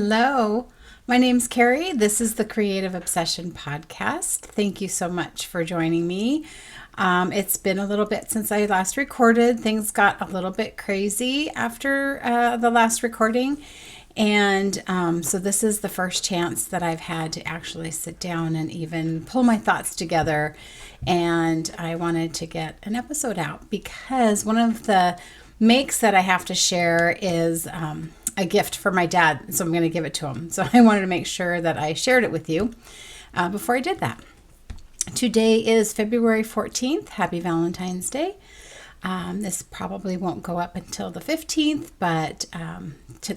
Hello, my name's Carrie. This is the Creative Obsession Podcast. Thank you so much for joining me. It's been a little bit since I last recorded. Things got a little bit crazy after the last recording. And so this is the first chance that I've had to actually sit down and even pull my thoughts together. And I wanted to get an episode out because one of the makes that I have to share is a gift for my dad. So I'm going to give it to him. So I wanted to make sure that I shared it with you before I did that. Today is February 14th. Happy Valentine's Day. This probably won't go up until the 15th, but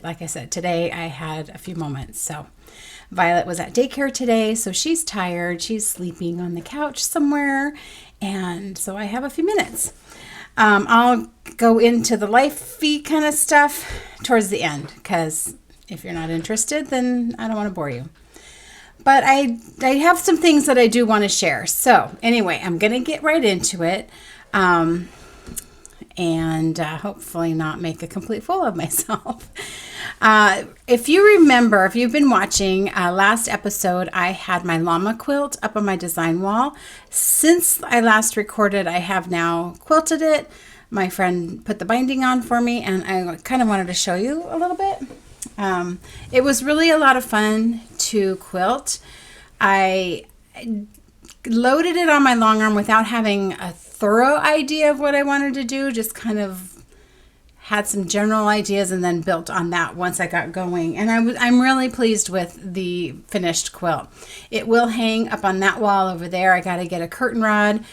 like I said, today I had a few moments. So Violet was at daycare today, so she's tired. She's sleeping on the couch somewhere, and so I have a few minutes. I'll go into the life-y kind of stuff towards the end, because if you're not interested, then I don't want to bore you. But I have some things that I do want to share. So anyway, I'm going to get right into it. And hopefully not make a complete fool of myself. If you remember, if you've been watching last episode, I had my Llama quilt up on my design wall. Since I last recorded, I have now quilted it. My friend put the binding on for me, and I kind of wanted to show you a little bit. It was really a lot of fun to quilt. I loaded it on my long arm without having a thorough idea of what I wanted to do, just kind of had some general ideas and then built on that once I got going. And I'm really pleased with the finished quilt. It will hang up on that wall over there. I got to get a curtain rod,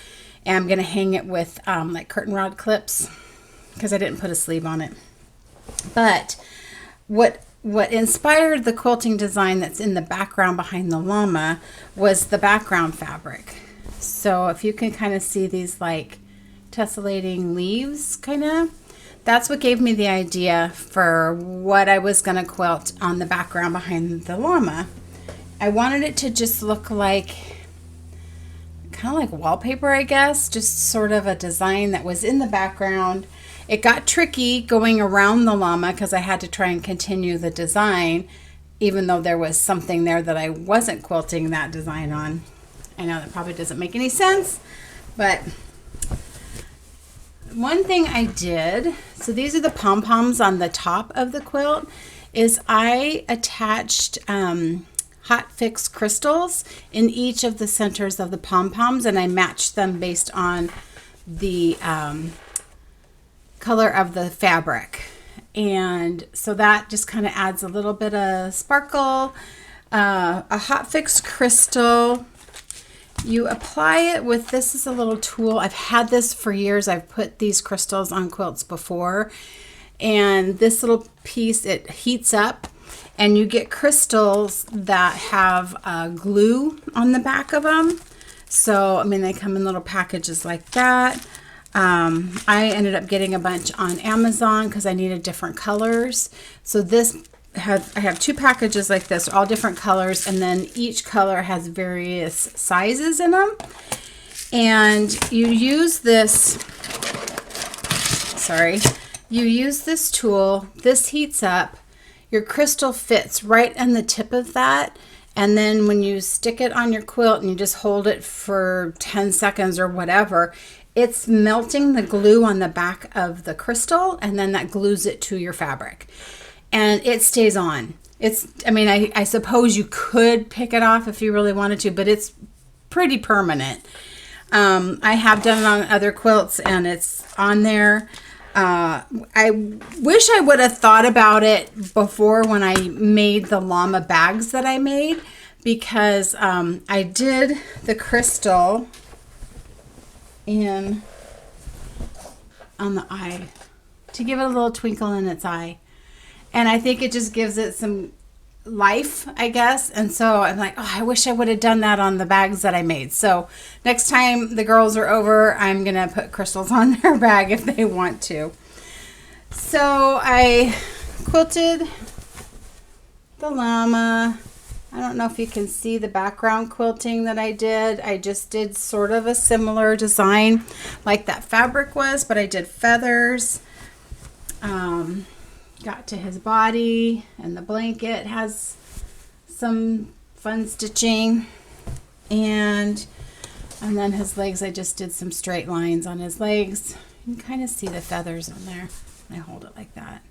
and I'm going to hang it with like curtain rod clips because I didn't put a sleeve on it. But what inspired the quilting design that's in the background behind the llama was the background fabric. So if you can kind of see these like tessellating leaves that's what gave me the idea for what I was going to quilt on the background behind the llama. I wanted it to just look like kind of like wallpaper, I guess, just sort of a design that was in the background. It got tricky going around the llama because I had to try and continue the design, even though there was something there that I wasn't quilting that design on. I know that probably doesn't make any sense, but one thing I did, so these are the pom-poms on the top of the quilt, is I attached hot fix crystals in each of the centers of the pom-poms, and I matched them based on the color of the fabric. And so that just kind of adds a little bit of sparkle. A hot fix crystal, you apply it with, this is a little tool. I've had this for years. I've put these crystals on quilts before, and this little piece, it heats up, and you get crystals that have glue on the back of them. So I mean, they come in little packages like that. I ended up getting a bunch on Amazon because I needed different colors. So I have two packages like this, all different colors, and then each color has various sizes in them. And you use this tool. This heats up. Your crystal fits right on the tip of that. And then when you stick it on your quilt and you just hold it for 10 seconds or whatever, it's melting the glue on the back of the crystal, and then that glues it to your fabric. And it stays on. I suppose you could pick it off if you really wanted to, but it's pretty permanent. I have done it on other quilts, and it's on there. I wish I would have thought about it before when I made the llama bags that I made, because I did the crystal on the eye to give it a little twinkle in its eye, and I think it just gives it some life, I guess. And so I'm like, oh, I wish I would have done that on the bags that I made. So next time the girls are over, I'm gonna put crystals on their bag if they want to. So I quilted the llama. I don't know if you can see the background quilting that I did. I just did sort of a similar design like that fabric was, but I did feathers. got to his body, and the blanket has some fun stitching, and then his legs, I just did some straight lines on his legs. You can kind of see the feathers on there. I hold it like that.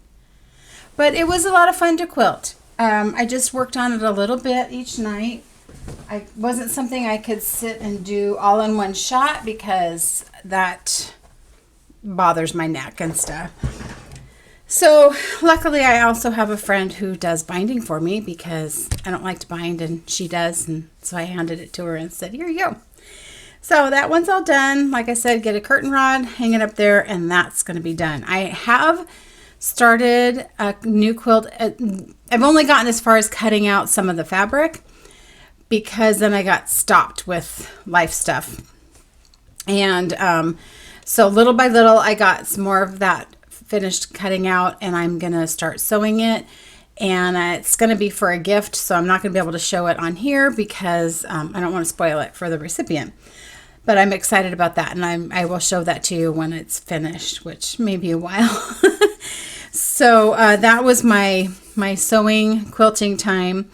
But it was a lot of fun to quilt. I just worked on it a little bit each night. I wasn't something I could sit and do all in one shot because that bothers my neck and stuff. So luckily I also have a friend who does binding for me because I don't like to bind and she does, and so I handed it to her and said, here you go. So that one's all done. Like I said, get a curtain rod, hang it up there, and that's going to be done. I have started a new quilt. I've only gotten as far as cutting out some of the fabric because then I got stopped with life stuff. And so little by little, I got some more of that finished cutting out, and I'm going to start sewing it. And it's going to be for a gift, so I'm not going to be able to show it on here because I don't want to spoil it for the recipient. But I'm excited about that, and I will show that to you when it's finished, which may be a while. So that was my sewing quilting time.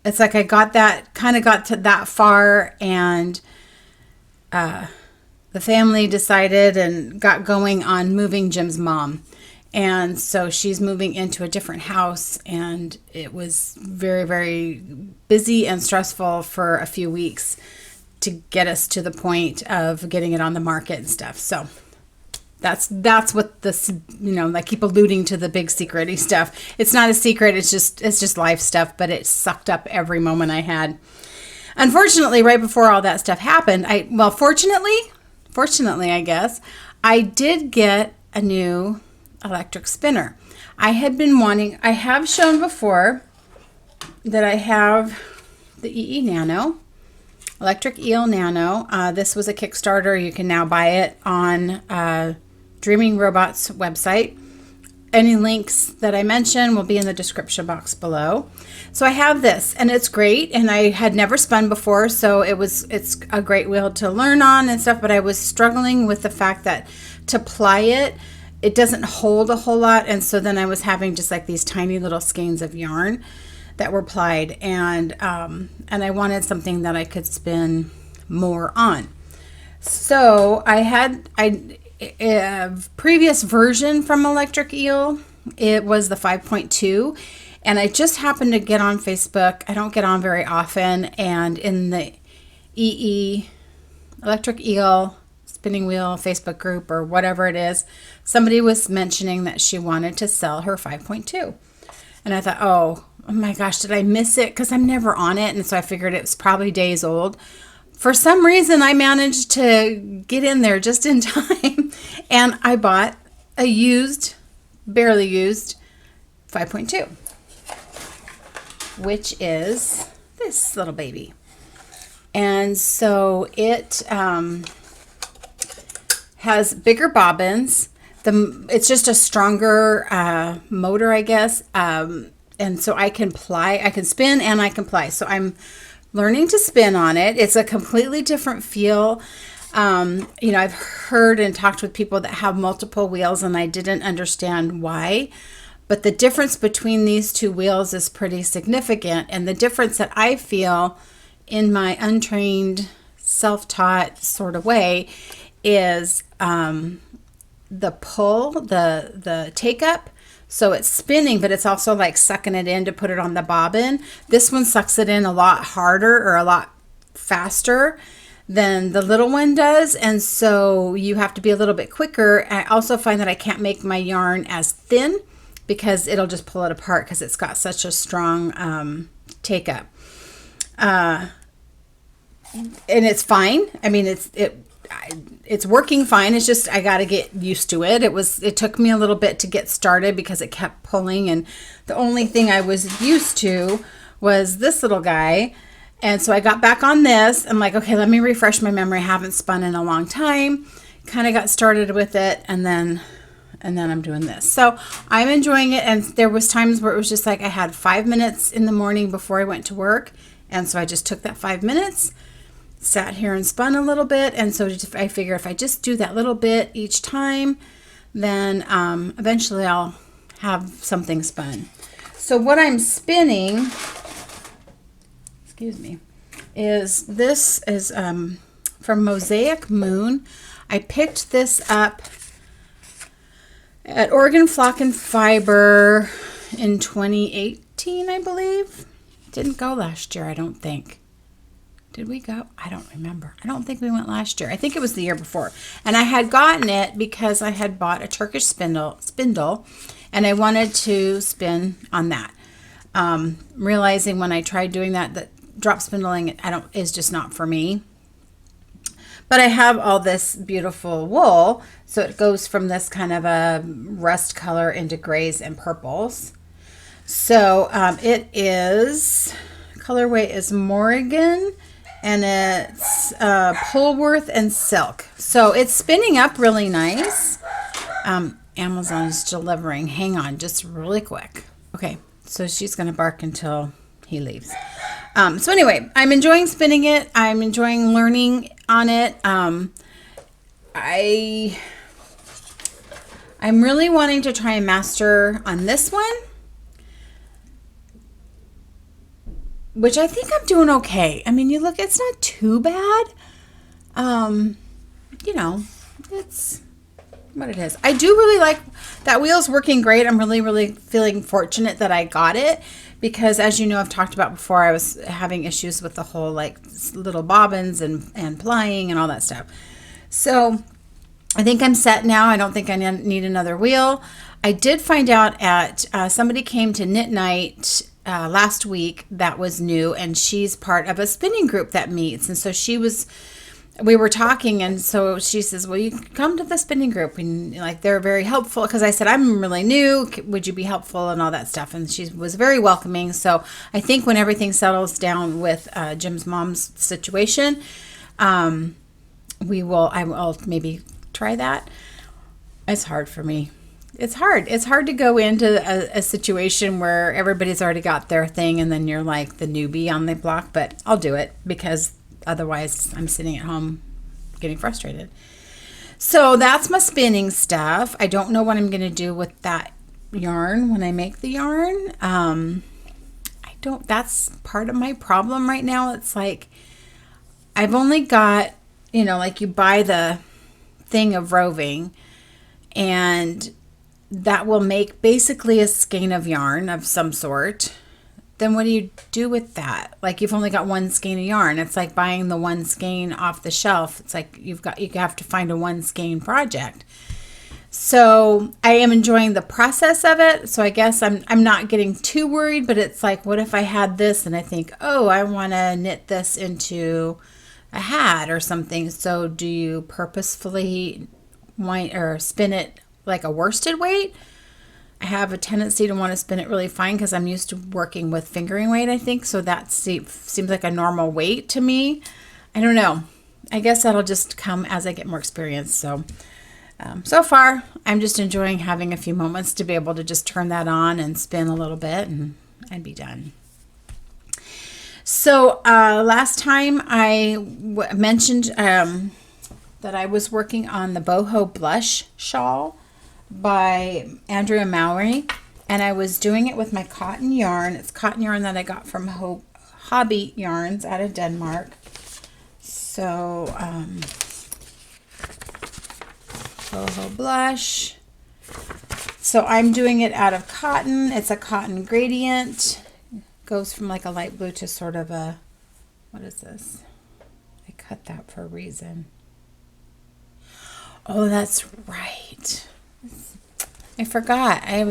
It's like I got to that far, and the family decided and got going on moving Jim's mom. And so she's moving into a different house, and it was very, very busy and stressful for a few weeks to get us to the point of getting it on the market and stuff. So that's what this, I keep alluding to the big secret-y stuff. It's not a secret. It's just life stuff, but it sucked up every moment I had. Unfortunately, right before all that stuff happened, fortunately, I guess, I did get a new electric spinner. I have shown before that I have the EE Nano, Electric Eel Nano. This was a Kickstarter. You can now buy it on Dreaming Robots website. Any links that I mention will be in the description box below. So I have this, and it's great, and I had never spun before, so it's a great wheel to learn on and stuff, but I was struggling with the fact that to ply it doesn't hold a whole lot, and so then I was having just like these tiny little skeins of yarn that were plied, and I wanted something that I could spin more on. So I had a previous version from Electric Eel. It was the 5.2, and I just happened to get on Facebook. I don't get on very often, and in the EE Electric Eel spinning wheel Facebook group or whatever it is, somebody was mentioning that she wanted to sell her 5.2, and I thought, oh my gosh, did I miss it? Because I'm never on it, and so I figured it was probably days old. For some reason, I managed to get in there just in time, and I bought a barely used 5.2, which is this little baby. And so it has bigger bobbins. It's just a stronger motor, I guess. And so I can spin and I can ply. So I'm learning to spin on it. It's a completely different feel. I've heard and talked with people that have multiple wheels, and I didn't understand why. But the difference between these two wheels is pretty significant. And the difference that I feel in my untrained, self-taught sort of way is the pull, the take up. So it's spinning, but it's also like sucking it in to put it on the bobbin. This one sucks it in a lot harder or a lot faster than the little one does. And so you have to be a little bit quicker. I also find that I can't make my yarn as thin because it'll just pull it apart because it's got such a strong take up. And it's fine. I mean, it's working fine. It's just I got to get used to it. It took me a little bit to get started because it kept pulling, and the only thing I was used to was this little guy. And so I got back on this. I'm like, okay, let me refresh my memory. I haven't spun in a long time. Kind of got started with it, and then I'm doing this. So I'm enjoying it, and there was times where it was just like I had 5 minutes in the morning before I went to work, and so I just took that 5 minutes, sat here and spun a little bit. And so I figure if I just do that little bit each time, then eventually I'll have something spun. So what I'm spinning, excuse me, is this is from Mosaic Moon. I picked this up at Oregon Flock and Fiber in 2018, I believe. Didn't go last year, I don't think. Did we go? I don't remember. I don't think we went last year. I think it was the year before. And I had gotten it because I had bought a Turkish spindle and I wanted to spin on that. Realizing when I tried doing that drop spindling is just not for me. But I have all this beautiful wool, so it goes from this kind of a rust color into grays and purples. So it is, colorway is Morrigan, and it's Polworth and Silk. So it's spinning up really nice. Amazon is delivering. Hang on, just really quick. Okay, so she's going to bark until he leaves. So anyway, I'm enjoying spinning it. I'm enjoying learning on it. I'm really wanting to try and master on this one, which I think I'm doing okay. I mean, you look, it's not too bad. You know, it's what it is. I do really like that wheel's working great. I'm really, really feeling fortunate that I got it. Because as you know, I've talked about before, I was having issues with the whole like little bobbins and plying and all that stuff. So I think I'm set now. I don't think I need another wheel. I did find out at somebody came to Knit Night last week that was new, and she's part of a spinning group that meets. And so we were talking, and so she says, well, you can come to the spinning group, and like they're very helpful, because I said, I'm really new, would you be helpful, and all that stuff. And she was very welcoming. So I think when everything settles down with Jim's mom's situation, I will maybe try that. It's hard for me. It's hard to go into a situation where everybody's already got their thing and then you're like the newbie on the block, but I'll do it because otherwise I'm sitting at home getting frustrated. So that's my spinning stuff. I don't know what I'm going to do with that yarn when I make the yarn. That's part of my problem right now. It's like I've only got, like you buy the thing of roving and that will make basically a skein of yarn of some sort. Then what do you do with that? Like you've only got one skein of yarn. It's like buying the one skein off the shelf. It's like you have to find a one skein project. So I am enjoying the process of it. So I guess I'm not getting too worried, but it's like, what if I had this and I think, oh, I want to knit this into a hat or something. So do you purposefully spin it like a worsted weight? I have a tendency to want to spin it really fine because I'm used to working with fingering weight, I think. So that seems like a normal weight to me. I don't know. I guess that'll just come as I get more experience. So, so far, I'm just enjoying having a few moments to be able to just turn that on and spin a little bit and I'd be done. So last time I mentioned that I was working on the Boho Blush shawl by Andrea Mowry, and I was doing it with my cotton yarn. It's cotton yarn that I got from Hobby Yarns out of Denmark. So Boho Blush. So I'm doing it out of cotton. It's a cotton gradient. Goes from like a light blue to sort of a, what is this? I cut that for a reason. Oh, that's right. I forgot. I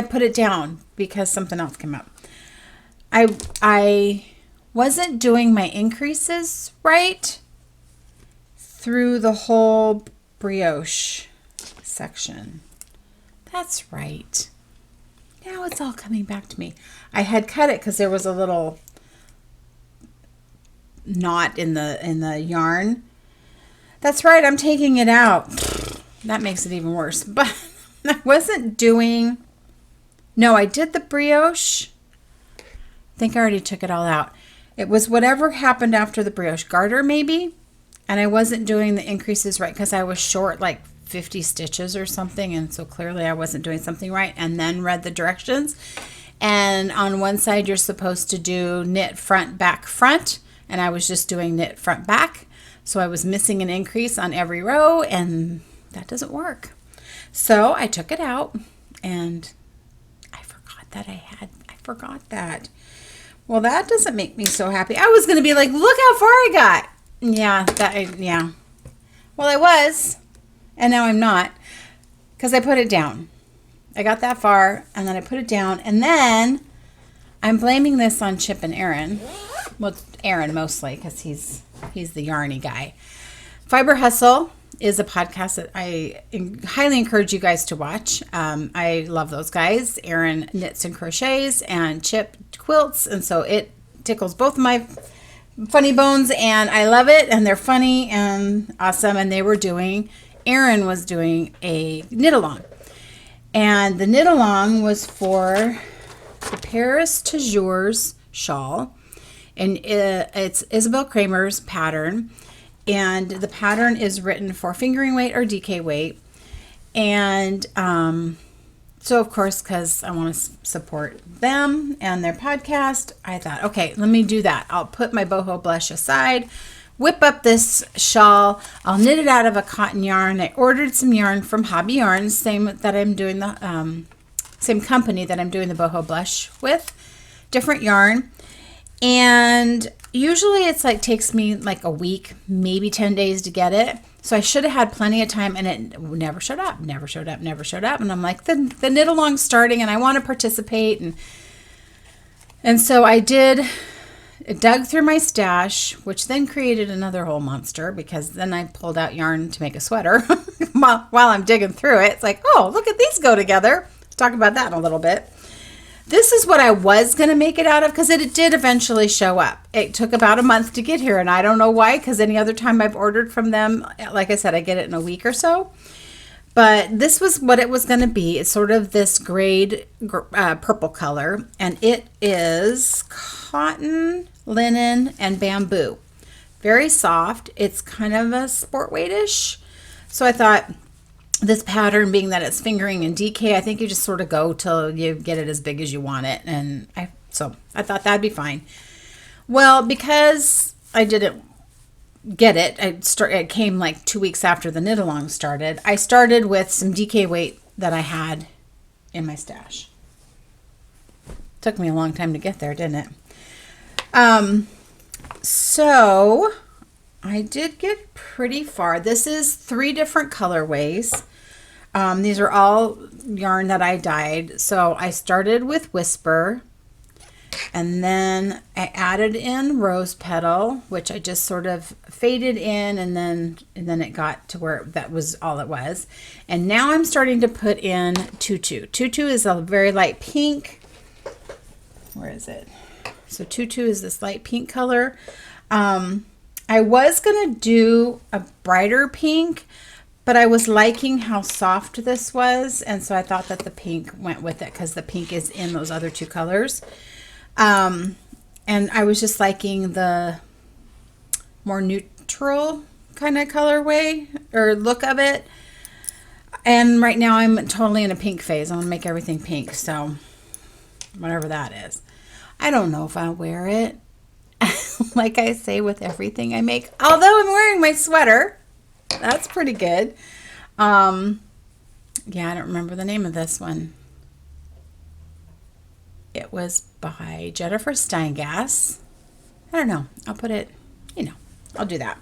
put it down because something else came up. I wasn't doing my increases right through the whole brioche section. That's right. Now it's all coming back to me. I had cut it because there was a little knot in the yarn. That's right. I'm taking it out. That makes it even worse. But I wasn't doing. No, I did the brioche. I think I already took it all out. It was whatever happened after the brioche garter, maybe. And I wasn't doing the increases right because I was short like 50 stitches or something, and so clearly I wasn't doing something right, and then read the directions. And on one side you're supposed to do knit front, back, front, and I was just doing knit front, back, so I was missing an increase on every row, and that doesn't work. So I took it out, and I forgot that. Well, that doesn't make me so happy. I was going to be like, look how far I got. Yeah. Well, I was, and now I'm not, because I put it down. I got that far, and then I put it down, and then I'm blaming this on Chip and Aaron. Well, Aaron mostly, because he's the yarny guy. Fiber Hustle is a podcast that I highly encourage you guys to watch. I love those guys. Aaron knits and crochets, and Chip quilts, and so it tickles both of my funny bones, and I love it, and they're funny and awesome. And Aaron was doing a knit along, and the knit along was for the Paris Toujours shawl, and it's Isabell Kraemer's pattern, and the pattern is written for fingering weight or DK weight. And so of course, because I want to support them and their podcast, I thought, okay, let me do that. I'll put my boho blush aside, whip up this shawl. I'll knit it out of a cotton yarn. I ordered some yarn from Hobby Yarns, same company that I'm doing the boho blush with, different yarn. And usually it's like takes me like a week, maybe 10 days to get it. So I should have had plenty of time, and it never showed up. And I'm like, the knit along's starting, and I want to participate. And so I dug through my stash, which then created another whole monster, because then I pulled out yarn to make a sweater while I'm digging through it. It's like, oh, look at these go together. Let's talk about that in a little bit. This is what I was going to make it out of, because it did eventually show up. It took about a month to get here, and I don't know why, because any other time I've ordered from them, like I said, I get it in a week or so. But this was what it was going to be. It's sort of this grade purple color, and it is cotton, linen, and bamboo. Very soft. It's kind of a sport weight-ish. So I thought, this pattern being that it's fingering and DK, I think you just sort of go till you get it as big as you want it. And so I thought that'd be fine. Well, because I didn't get it, it came like 2 weeks after the knit along started. I started with some DK weight that I had in my stash. Took me a long time to get there, didn't it? So I did get pretty far. This is 3 different colorways. These are all yarn that I dyed. So I started with Whisper, and then I added in Rose Petal, which I just sort of faded in, and then it got to where that was all it was. And now I'm starting to put in Tutu. Tutu is a very light pink. Where is it? So Tutu is this light pink color. I was going to do a brighter pink, but I was liking how soft this was, and so I thought that the pink went with it, because the pink is in those other 2 colors. And I was just liking the more neutral kind of colorway or look of it. And right now I'm totally in a pink phase. I want to make everything pink, so whatever that is. I don't know if I'll wear it. Like I say with everything I make, although I'm wearing my sweater, that's pretty good. Yeah, I don't remember the name of this one. It was by Jennifer Steingass. I don't know. I'll put it, I'll do that.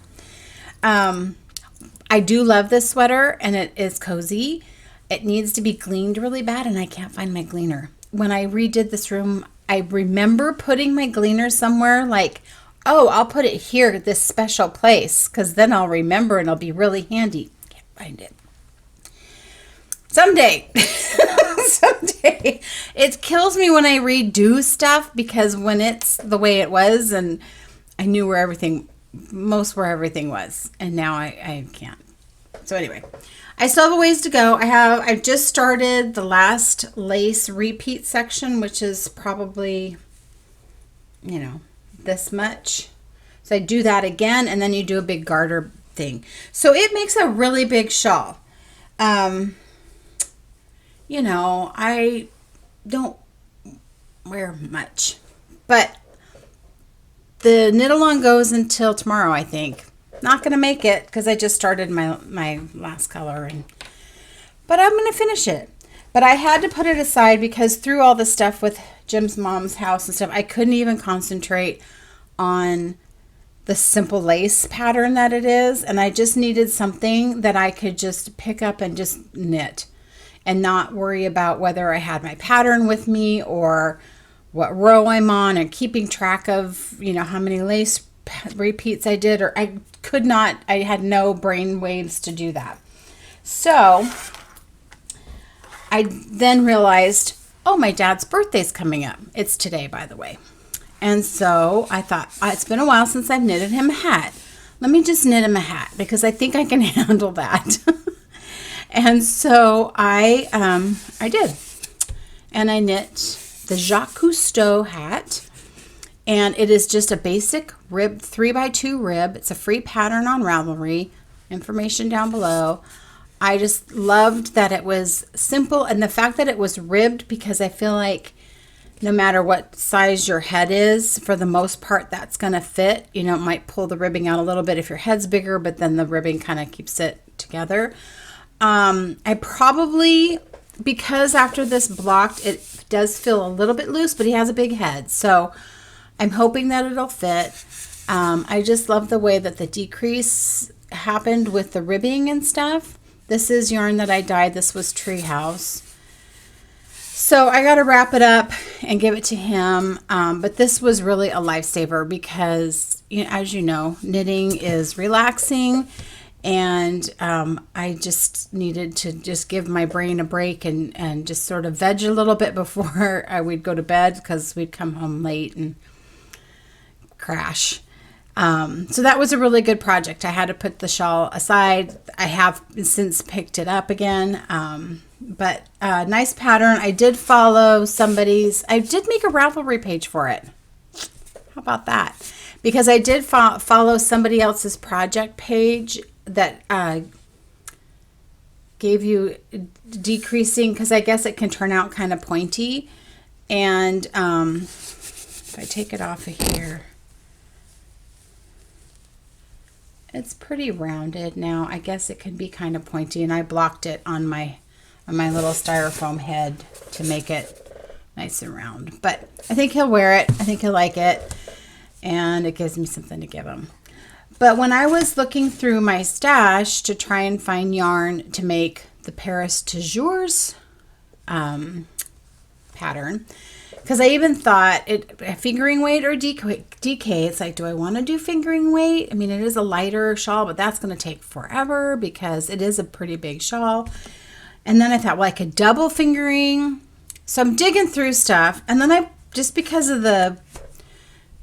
I do love this sweater, and it is cozy. It needs to be gleaned really bad, and I can't find my gleaner. When I redid this room, I remember putting my gleaner somewhere, like, oh, I'll put it here, this special place, because then I'll remember and it'll be really handy. Can't find it. Someday. Someday. It kills me when I redo stuff, because when it's the way it was, and I knew where everything was, and now I can't. So anyway, I still have a ways to go. I just started the last lace repeat section, which is probably, this much. So I do that again, and then you do a big garter thing. So it makes a really big shawl. You know, I don't wear much, but the knit along goes until tomorrow, I think. Not going to make it because I just started my last color, but I'm going to finish it. But I had to put it aside because through all the stuff with Jim's mom's house and stuff, I couldn't even concentrate on the simple lace pattern that it is. And I just needed something that I could just pick up and just knit and not worry about whether I had my pattern with me or what row I'm on and keeping track of, you know, how many lace repeats I did, or I could not, I had no brain waves to do that. So I then realized, oh, my dad's birthday's coming up. It's today, by the way. And so I thought, it's been a while since I've knitted him a hat. Let me just knit him a hat because I think I can handle that. And so I did. And I knit the Jaques Cousteau hat. And it is just a basic rib, 3x2 rib. It's a free pattern on Ravelry. Information down below. I just loved that it was simple, and the fact that it was ribbed, because I feel like no matter what size your head is, for the most part, that's going to fit. You know, it might pull the ribbing out a little bit if your head's bigger, but then the ribbing kind of keeps it together. I probably, because after this blocked, it does feel a little bit loose, but he has a big head. So I'm hoping that it'll fit. I just love the way that the decrease happened with the ribbing and stuff. This is yarn that I dyed. This was Treehouse. So I got to wrap it up and give it to him. But this was really a lifesaver because, you know, as you know, knitting is relaxing. And I just needed to just give my brain a break and just sort of veg a little bit before I would go to bed because we'd come home late and crash. So that was a really good project. I had to put the shawl aside. I have since picked it up again. But nice pattern. I did follow I did make a Ravelry page for it. How about that? Because I did follow somebody else's project page that gave you decreasing, because I guess it can turn out kind of pointy. And if I take it off of here, it's pretty rounded now. I guess it can be kind of pointy, and I blocked it on my little styrofoam head to make it nice and round. But I think he'll wear it. I think he'll like it, and it gives me something to give him. But when I was looking through my stash to try and find yarn to make the Paris Toujours pattern, because I even thought fingering weight or DK. It's like, do I want to do fingering weight? I mean, it is a lighter shawl, but that's going to take forever because it is a pretty big shawl. And then I thought, well, I could double fingering. So I'm digging through stuff. And then just because of the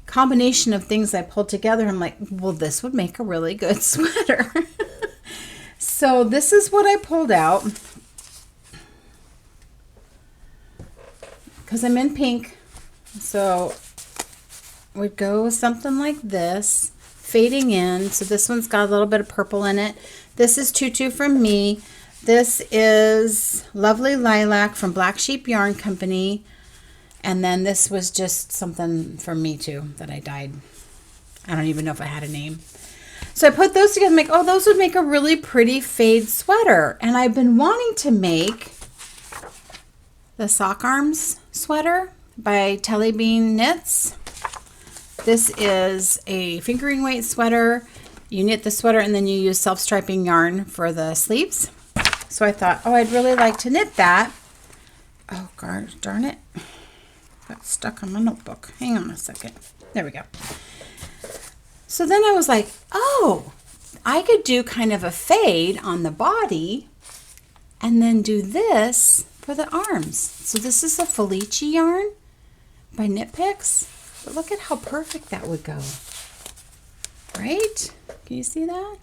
combination of things I pulled together, I'm like, well, this would make a really good sweater. So this is what I pulled out. Because I'm in pink, so would go with something like this, fading in. So this one's got a little bit of purple in it. This is Tutu from me. This is Lovely Lilac from Black Sheep Yarn Company. And then this was just something from me too that I dyed. I don't even know if I had a name. So I put those together and make, oh, those would make a really pretty fade sweater. And I've been wanting to make the Sock Arms sweater by Telly Bean Knits. This is a fingering weight sweater. You knit the sweater and then you use self-striping yarn for the sleeves. So I thought, oh, I'd really like to knit that. Oh, God, darn it. Got stuck on my notebook. Hang on a second. There we go. So then I was like, oh, I could do kind of a fade on the body and then do this for the arms. So this is a Felice yarn by Knit Picks. But look at how perfect that would go. Right? Can you see that?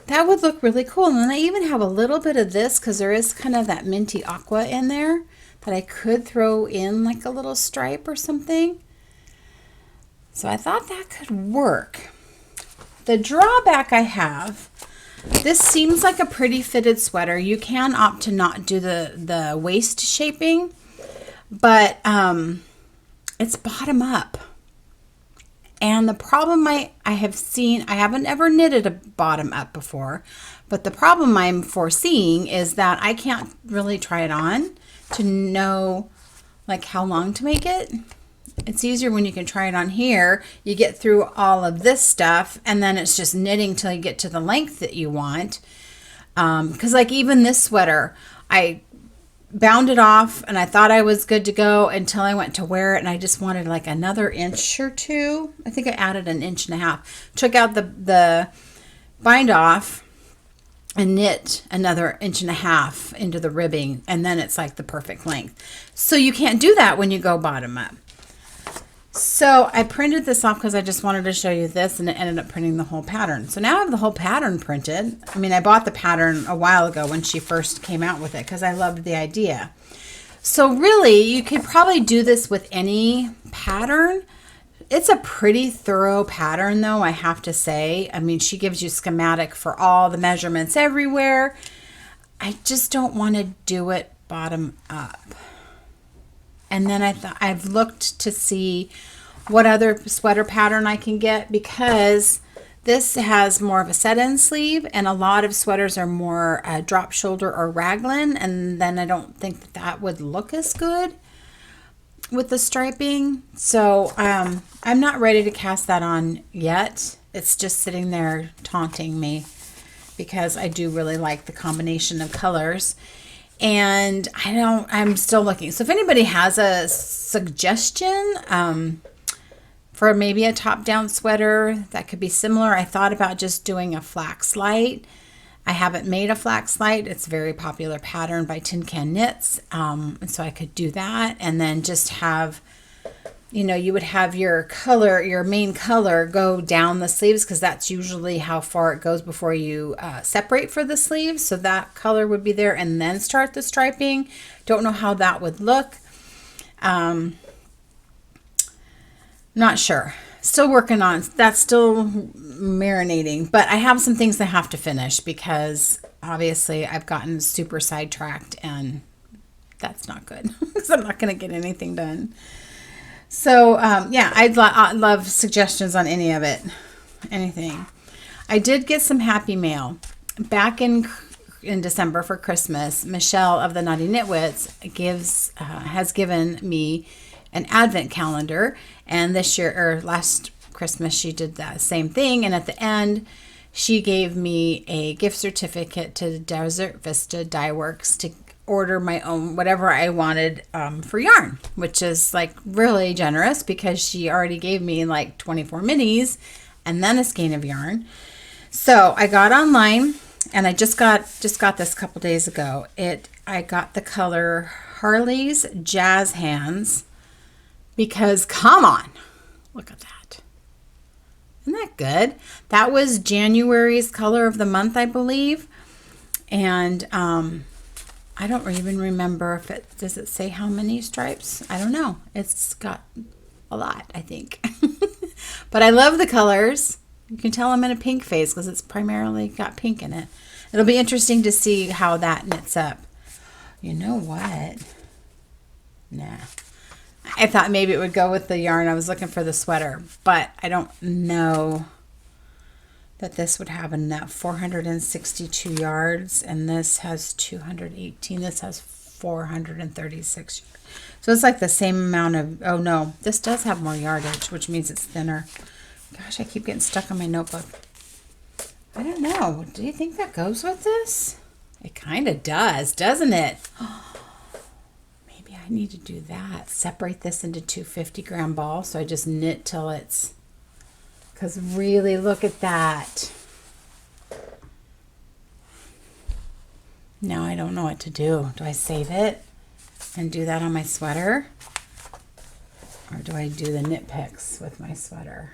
That would look really cool. And then I even have a little bit of this because there is kind of that minty aqua in there that I could throw in like a little stripe or something. So I thought that could work. The drawback I have, This seems like a pretty fitted sweater. You can opt to not do the waist shaping, but it's bottom up. And the problem I have seen, I haven't ever knitted a bottom up before, but the problem I'm foreseeing is that I can't really try it on to know like how long to make it. It's easier when you can try it on here. You get through all of this stuff and then it's just knitting till you get to the length that you want. Because like even this sweater, I bound it off and I thought I was good to go until I went to wear it and I just wanted like another inch or two. I think I added an inch and a half. Took out the bind off and knit another inch and a half into the ribbing, and then it's like the perfect length. So you can't do that when you go bottom up. So I printed this off because I just wanted to show you this, and it ended up printing the whole pattern. So now I have the whole pattern printed. I mean, I bought the pattern a while ago when she first came out with it because I loved the idea. So really, you could probably do this with any pattern. It's a pretty thorough pattern though, I have to say. I mean, she gives you schematic for all the measurements everywhere. I just don't want to do it bottom up. And then I've looked to see what other sweater pattern I can get, because this has more of a set-in sleeve and a lot of sweaters are more drop shoulder or raglan, and then I don't think that would look as good with the striping. So I'm not ready to cast that on yet. It's just sitting there taunting me because I do really like the combination of colors. And I'm still looking. So if anybody has a suggestion for maybe a top-down sweater that could be similar, I thought about just doing a flax light. I haven't made a flax light. It's a very popular pattern by Tin Can Knits. And so I could do that and then just have, you know, you would have your color, your main color go down the sleeves, because that's usually how far it goes before you separate for the sleeves. So that color would be there and then start the striping. Don't know how that would look. Not sure. Still working on, that's still marinating, but I have some things I have to finish because obviously I've gotten super sidetracked and that's not good because I'm not going to get anything done. So yeah, I'd love suggestions on any of it, anything. I did get some happy mail back in December for Christmas. Michelle of the Naughty Knitwits has given me an advent calendar, and this year or last Christmas she did that same thing, and at the end she gave me a gift certificate to Desert Vista Dye Works to order my own whatever I wanted for yarn, which is like really generous because she already gave me like 24 minis and then a skein of yarn. So I got online and I just got this a couple days ago. I got the color Harley's Jazz Hands because come on, look at that. Isn't that good? That was January's color of the month, I believe. And I don't even remember if does it say how many stripes? I don't know. It's got a lot, I think. But I love the colors. You can tell I'm in a pink phase because it's primarily got pink in it. It'll be interesting to see how that knits up. You know what? Nah. I thought maybe it would go with the yarn. I was looking for the sweater, but I don't know that this would have enough. 462 yards, and this has 218. This has 436. So it's like the same amount of, oh no, this does have more yardage, which means it's thinner. Gosh, I keep getting stuck on my notebook. I don't know. Do you think that goes with this? It kind of does, doesn't it? Maybe I need to do that. Separate this into two 50-gram balls. So I just knit till it's, because really look at that. Now I don't know what to do. Do I save it and do that on my sweater? Or do I do the knit picks with my sweater?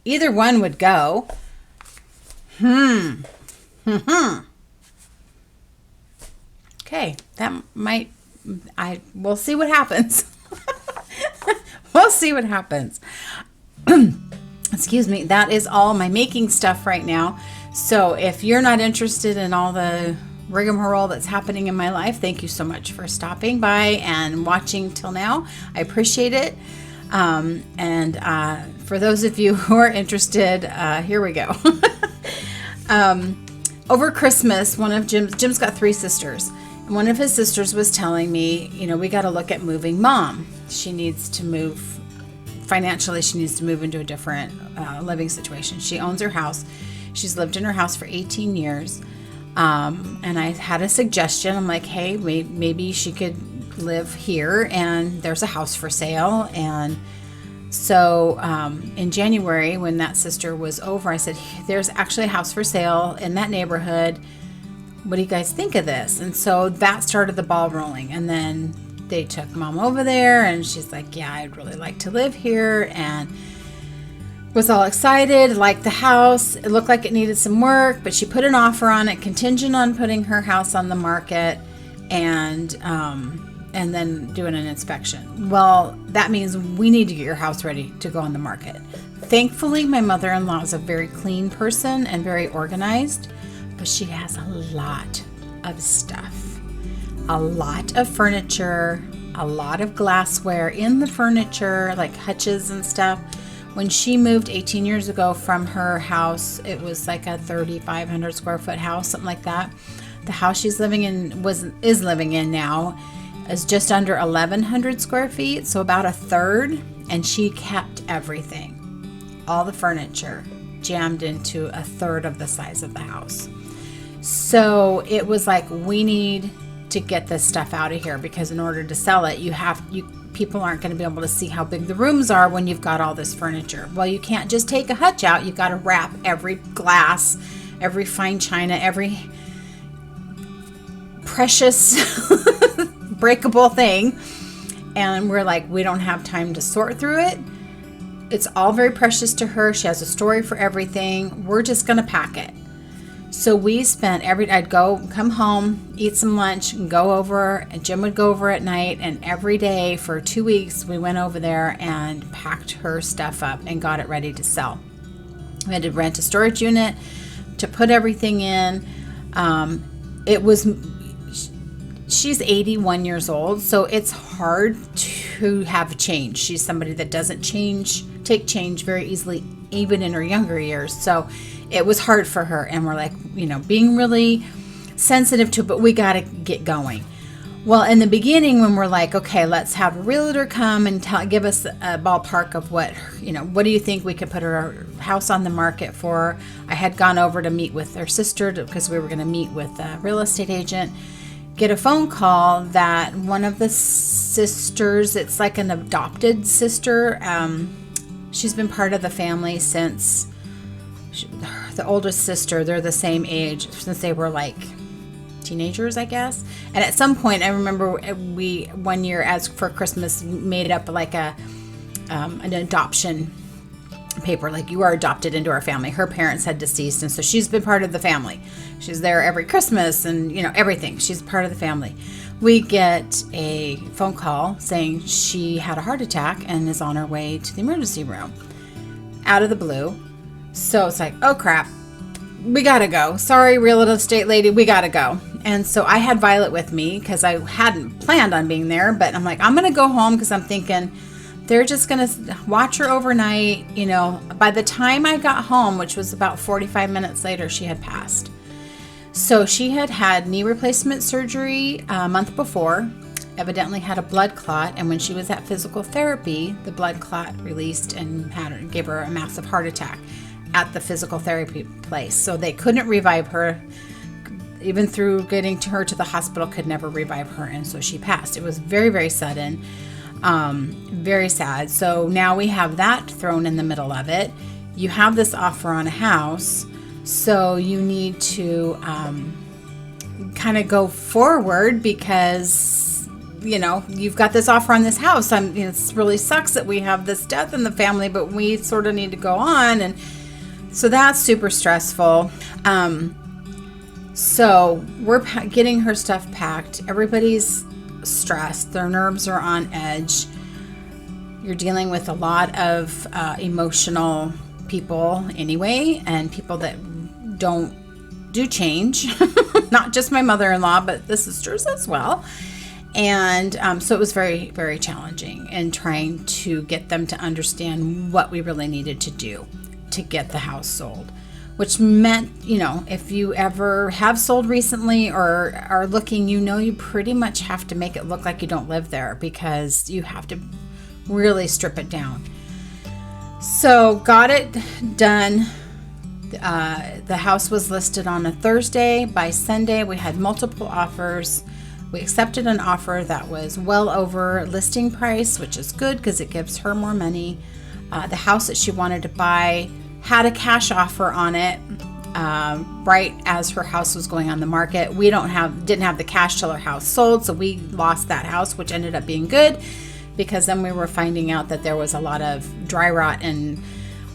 Either one would go. Okay, that might, we'll see what happens. We'll see what happens. excuse me, that is all my making stuff right now. So if you're not interested in all the rigmarole that's happening in my life, thank you so much for stopping by and watching till now. I appreciate it. For those of you who are interested, here we go. Over Christmas, one of Jim's got 3 sisters. And one of his sisters was telling me, we got to look at moving Mom. She needs to move financially. She needs to move into a different living situation. She owns her house. She's lived in her house for 18 years. And I had a suggestion. I'm like, hey, maybe she could live here, and there's a house for sale. And so in January, when that sister was over, I said, there's actually a house for sale in that neighborhood. What do you guys think of this? And so that started the ball rolling. And then they took Mom over there, and she's like, yeah, I'd really like to live here, and was all excited, liked the house. It looked like it needed some work, but she put an offer on it contingent on putting her house on the market and then doing an inspection. Well, that means we need to get your house ready to go on the market. Thankfully, my mother-in-law is a very clean person and very organized, but she has a lot of stuff, a lot of furniture, a lot of glassware in the furniture, like hutches and stuff. When she moved 18 years ago from her house, it was like a 3,500 square foot house, something like that. The house she's living in is living in now is just under 1,100 square feet, so about a third. And she kept everything, all the furniture, jammed into a third of the size of the house. So it was like, we need to get this stuff out of here, because in order to sell it, people aren't going to be able to see how big the rooms are when you've got all this furniture. Well, you can't just take a hutch out. You've got to wrap every glass, every fine china, every precious breakable thing. And we're like, we don't have time to sort through it. It's all very precious to her. She has a story for everything. We're just going to pack it. So we spent I'd come home, eat some lunch, and go over, and Jim would go over at night, and every day for 2 weeks, we went over there and packed her stuff up and got it ready to sell. We had to rent a storage unit to put everything in. She's 81 years old, so it's hard to have change. She's somebody that doesn't take change very easily, even in her younger years. So it was hard for her, and we're like, being really sensitive to it, but we got to get going. Well, in the beginning, when we're like, okay, let's have a realtor come and give us a ballpark of what do you think we could put our house on the market for? I had gone over to meet with her sister because we were going to meet with a real estate agent, get a phone call that one of the sisters, it's like an adopted sister, she's been part of the family since the oldest sister, they're the same age since they were like teenagers, I guess. And at some point, I remember we one year, as for Christmas, made up like an adoption paper, like, you are adopted into our family. Her parents had deceased, and so she's been part of the family. She's there every Christmas and everything. She's part of the family. We get a phone call saying she had a heart attack and is on her way to the emergency room out of the blue. So it's like, oh crap, we gotta go. Sorry, real estate lady, we gotta go. And so I had Violet with me because I hadn't planned on being there, but I'm like, I'm gonna go home because I'm thinking they're just gonna watch her overnight. By the time I got home, which was about 45 minutes later, she had passed. So she had had knee replacement surgery a month before, evidently had a blood clot, and when she was at physical therapy, the blood clot released and gave her a massive heart attack at the physical therapy place. So they couldn't revive her. Even through getting her to the hospital, could never revive her, and so she passed. It was very, very sudden, very sad. So now we have that thrown in the middle of it. You have this offer on a house, so you need to kind of go forward because you've got this offer on this house. It really sucks that we have this death in the family, but we sort of need to go on. And so that's super stressful. So we're getting her stuff packed. Everybody's stressed. Their nerves are on edge. You're dealing with a lot of emotional people anyway, and people that don't do change, not just my mother-in-law, but the sisters as well. And so it was very, very challenging in trying to get them to understand what we really needed to do to get the house sold, which meant, you know, if you ever have sold recently or are looking, you know, you pretty much have to make it look like you don't live there, because you have to really strip it down. So got it done. The house was listed on a Thursday. By Sunday, we had multiple offers. We accepted an offer that was well over listing price, which is good because it gives her more money. The house that she wanted to buy had a cash offer on it right as her house was going on the market. We didn't have the cash till her house sold, so we lost that house, which ended up being good, because then we were finding out that there was a lot of dry rot and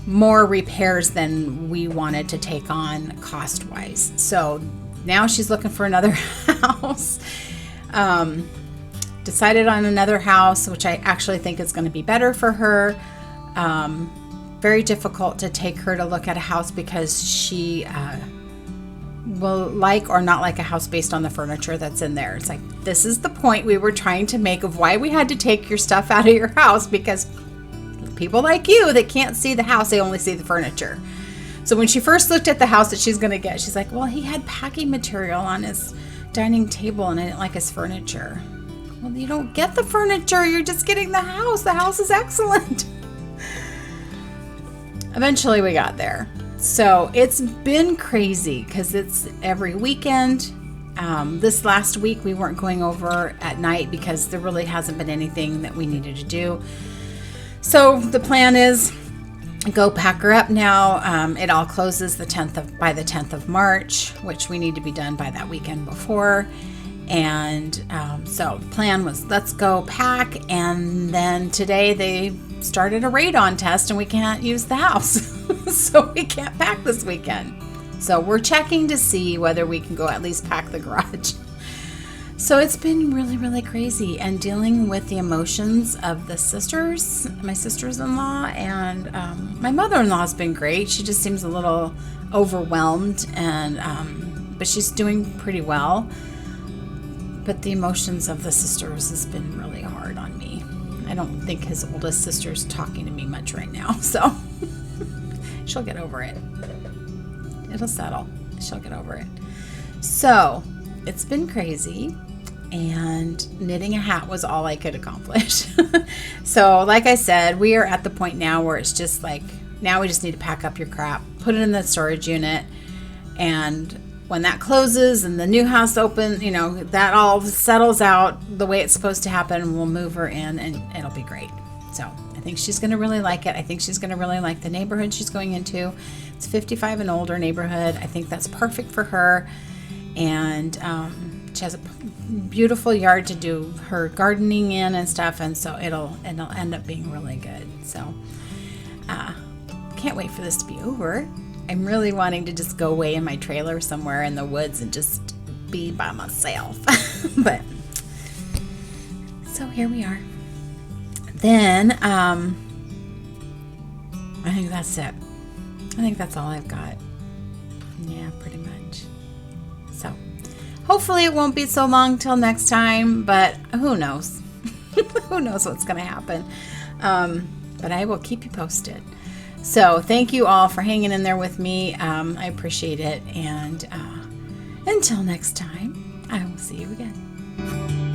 more repairs than we wanted to take on cost-wise. So now she's looking for another house. Decided on another house, which I actually think is going to be better for her. Very difficult to take her to look at a house because she will like or not like a house based on the furniture that's in there. It's like, this is the point we were trying to make of why we had to take your stuff out of your house, because people like you that can't see the house, they only see the furniture. So when she first looked at the house that she's going to get, she's like, well, he had packing material on his dining table and I didn't like his furniture. Well, you don't get the furniture, you're just getting the house. The house is excellent. Eventually we got there. So it's been crazy because it's every weekend. This last week we weren't going over at night because there really hasn't been anything that we needed to do. So the plan is go pack her up now. It all closes by the 10th of March, which we need to be done by that weekend before. And so the plan was, let's go pack. And then today they started a radon test and we can't use the house. So we can't pack this weekend. So we're checking to see whether we can go at least pack the garage. So it's been really, really crazy, and dealing with the emotions of the sisters, my sisters-in-law, and my mother-in-law has been great. She just seems a little overwhelmed, and but she's doing pretty well. But the emotions of the sisters has been really hard on me. I don't think his oldest sister's talking to me much right now, so she'll get over it. It'll settle. She'll get over it. So it's been crazy, and knitting a hat was all I could accomplish. So like I said, we are at the point now where it's just like, now we just need to pack up your crap, put it in the storage unit, and when that closes and the new house opens, you know, that all settles out the way it's supposed to happen, we'll move her in and it'll be great. So I think she's going to really like it. I think she's going to really like the neighborhood she's going into. It's 55 and older neighborhood. I think that's perfect for her. And she has a beautiful yard to do her gardening in and stuff. And so it'll end up being really good. So can't wait for this to be over. I'm really wanting to just go away in my trailer somewhere in the woods and just be by myself. But so here we are. Then I think that's it. I think that's all I've got. Yeah, pretty much. So hopefully it won't be so long till next time, but who knows? Who knows what's going to happen? But I will keep you posted. So thank you all for hanging in there with me. I appreciate it. And until next time, I will see you again.